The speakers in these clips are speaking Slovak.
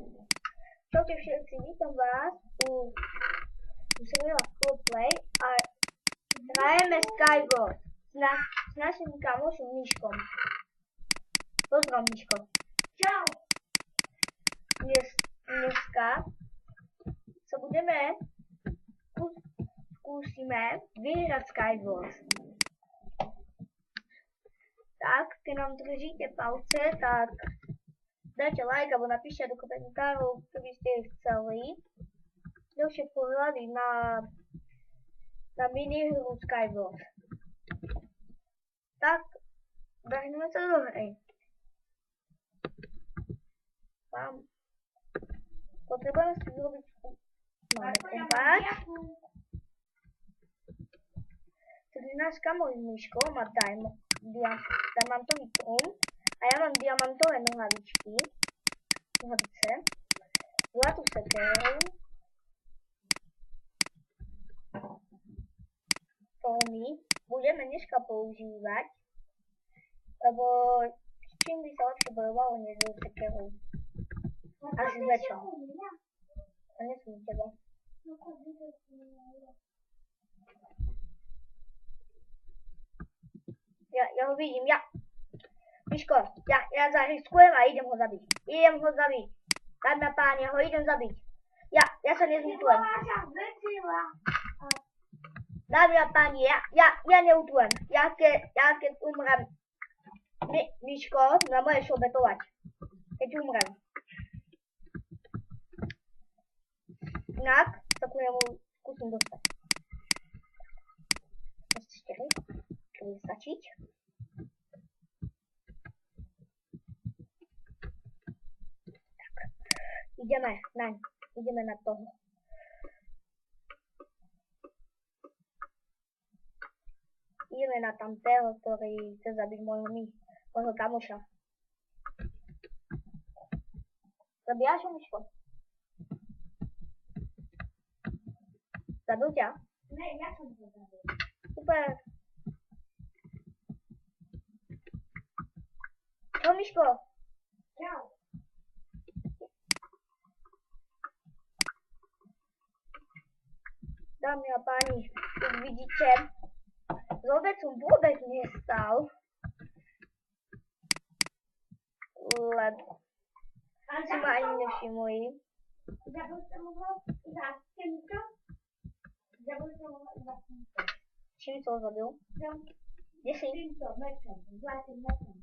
Čaute všetci, vítam vás u seriála Play a hrajeme Skyward s našim kamošom Miškom. Pozdrav Miško. Čau. Dneska sa skúsime vyhrať Skyward. Tak, keď nám držíte palce, tak dajte like alebo napíšte do komentárov, keby ste chceli ďalšie pohľady na minihru Skyward. Tak, vrhneme sa do hry. Potrebujeme si zrobiť kompáč. Takže náš kamoš Miško má diamantový trún a ja mám diamantové nohavice, zlatú sekeru, to my budeme dneska používať, lebo čím by sa lepšie bojovalo než so sekerou. Asi s mečom. A nesmím teba. Ja ho vidím, Miško, ja zariskujem a idem ho zabiť. Dámy a páni, ja ho idem zabiť. Ja sa nezútujem. Dámy a páni, ja neutujem. Ja keď umrem, Miško, ma môžeš obetovať. Keď umrem. Inak, sa ku nemu skúsim dostať. Ešte bude stačiť. Tak, ideme na toho. Ideme na tamtého, ktorý chce zabiť môjho kamoša. Zabíjaš ho, Miško? Zabil ťa? Ne, ja som to zabil. Super. Čau, Miško? Čau. Dámy a páni, už vidíte, vôbec som nestal, lebo si ma ani nevšimli. Zabil som ho za týmto. Čím som ho zabil? Kde si? Týmto mečom, zlatým mečom.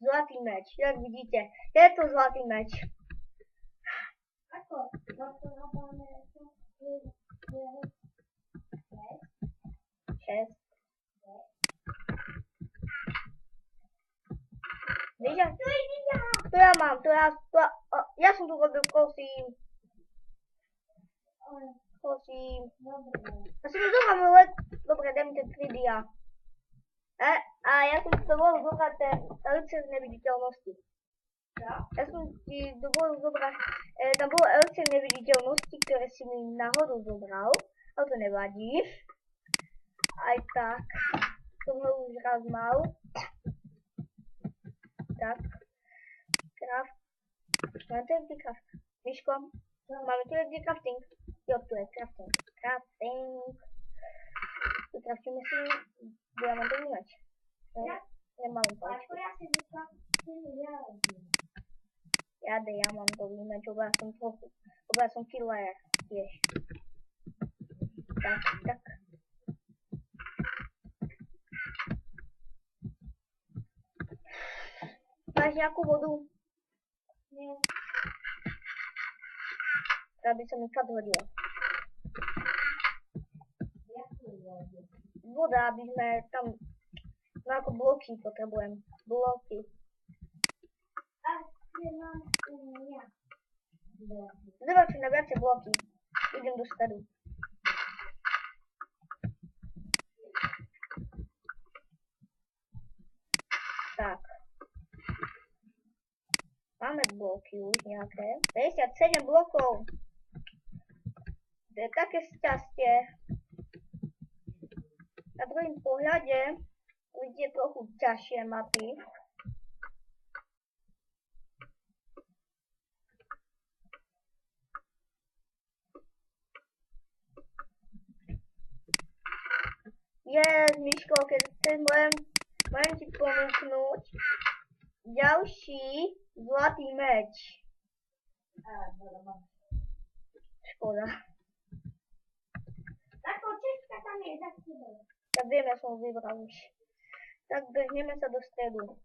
Zlatý meč, jak vidíte, je to zlatý meč. Ako? Šest. Víš, to ja mám, ja som tu robil kosím. Asi mi zobrám, dobre, daj mi ten 3 dia. A ja som ti dovolil zobrať ten elixir neviditeľnosti. Ja som ti dovolil zobrať, tam bolo elixir neviditeľnosti, ktoré si mi náhodou zobral, ale to nevadí. Aj tak, som ho už raz mal. Tak, craft. Máme tu vždy craft. Miško, máme tu vždy crafting. Jo, tu je crafting. Tu craftíme si diamantový meč. Nemám páčku. Ja diamantový meč, lebo ja som killer tiež. Tak. Máš nejakú vodu? Nie. Teda by sa mi fakt hodila. Voda, aby sme tam ako bloky potrebujem. Bloky. Zobacím na viacej bloky. Idem do stredu. Tak. Máme bloky už nejaké. 57 blokov. To je také šťastie. Na druhým pohľade vidíte trochu ťažšie mapy. Miško, keď chceš, môžem ti ponúknuť ďalší zlatý meč. Škoda. Taká česká tam je, tak si bol. Ja viem, ja som ho vybral už. Tak behneme sa do stredu.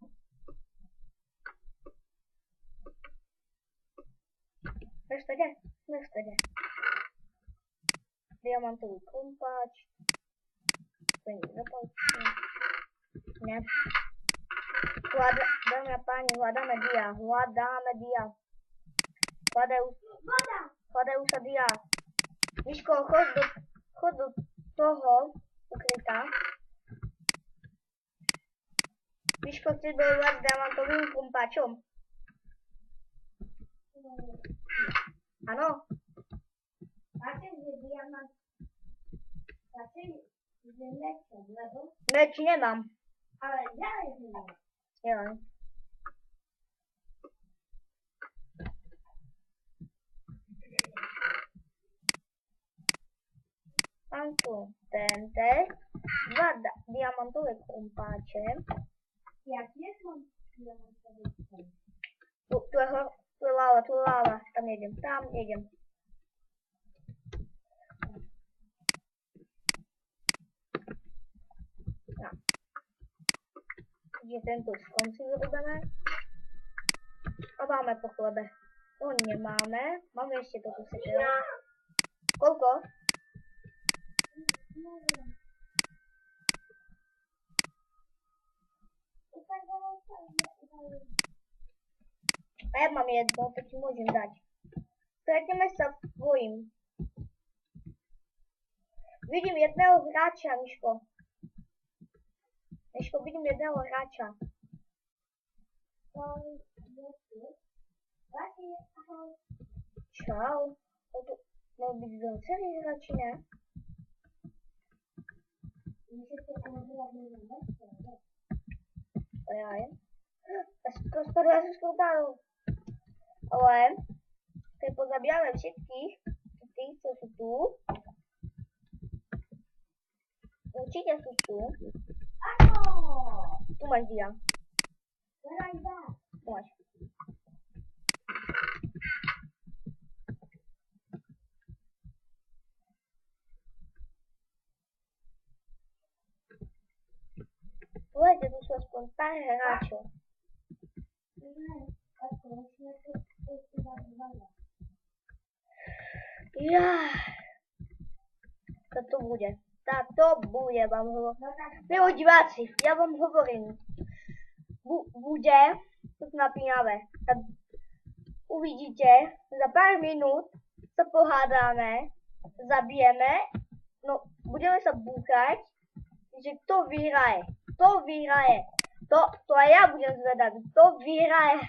Nestade. Diamantový kompáč. To je zapalčný. Ne. Dámy a páni, hľadáme dia. Hľadajú sa dia. Miško, chod do toho ukrytá. Miško, chceš bojovať s diamantovým kompáčom? Áno. Máte že diamant? Máte že mečom, lebo? Meč nemám. Ale železný nemám. Jo. Mám tu TNT, 2 diamantové kompáče. Ja tiež mám diamantové kompáče. Tu je láva, tam nejdem. No. Takže tento skončí vyrobené. A máme po chlebe. To nemáme. Máme ešte toto sekeru. Koľko? A ja mám jedno, to ti môžem dať. Stretneme sa tvojim. Vidím jedného hráča, Miško. Vidím jedného hráča. Čau. To mal byť celý hráči, ne? Můžete ohrát na mečce, ne? To já jen. Já jsem skoro ale teď pozabíjáme všetkých, těch, co jsou tu. Určitě jsou tu. Ano! Tu máš dia. Tu máš. Pojďte, tu jsou aspoň pár hráčů. To bude vám hovorím. Milí diváci, ja vám hovorím. Bude to napínavé. Tak uvidíte, za pár minút sa pohádáme, zabijeme, no budeme sa búchať, že kto vyhraje. To aj ja budem zvedať, kto vyhraje.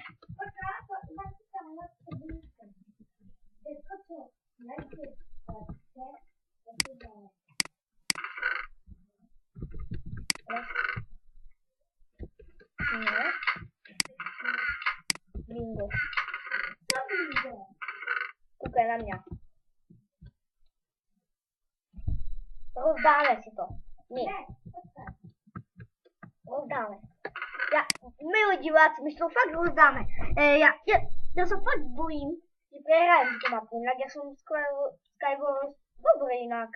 Nie. Bingo. Kúkaj na mňa. Rozdáme si to. Nie. Rozdáme. Milí diváci, my si to fakt rozdáme. Ja sa fakt bojím, že prehrajem tú mapu. Inak ja som Skywars dobrý inak.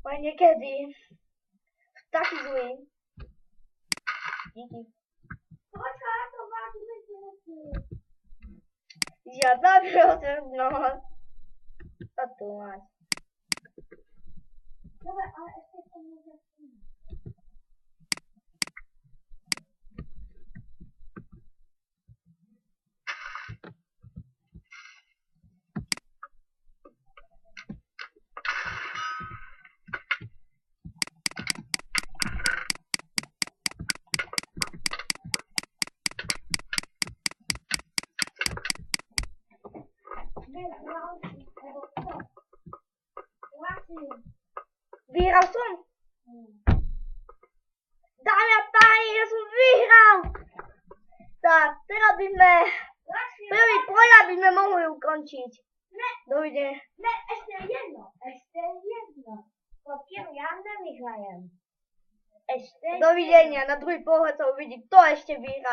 Ale niekedy taký zlý. Díky. Žiadna milosrdnosť. A tu máš. Dobre, ale ešte to môže vstýmať. Vyhral som? Dámy a páni, ja som vyhral! Tak, teraz by sme prvý projekt by sme mohli ukončiť. Dovidenia. Ne, ešte jedno. Pokiaľ ja nevyhrajem. Ešte? Dovidenia, na druhý pohľad sa uvidí, kto ešte vyhrá.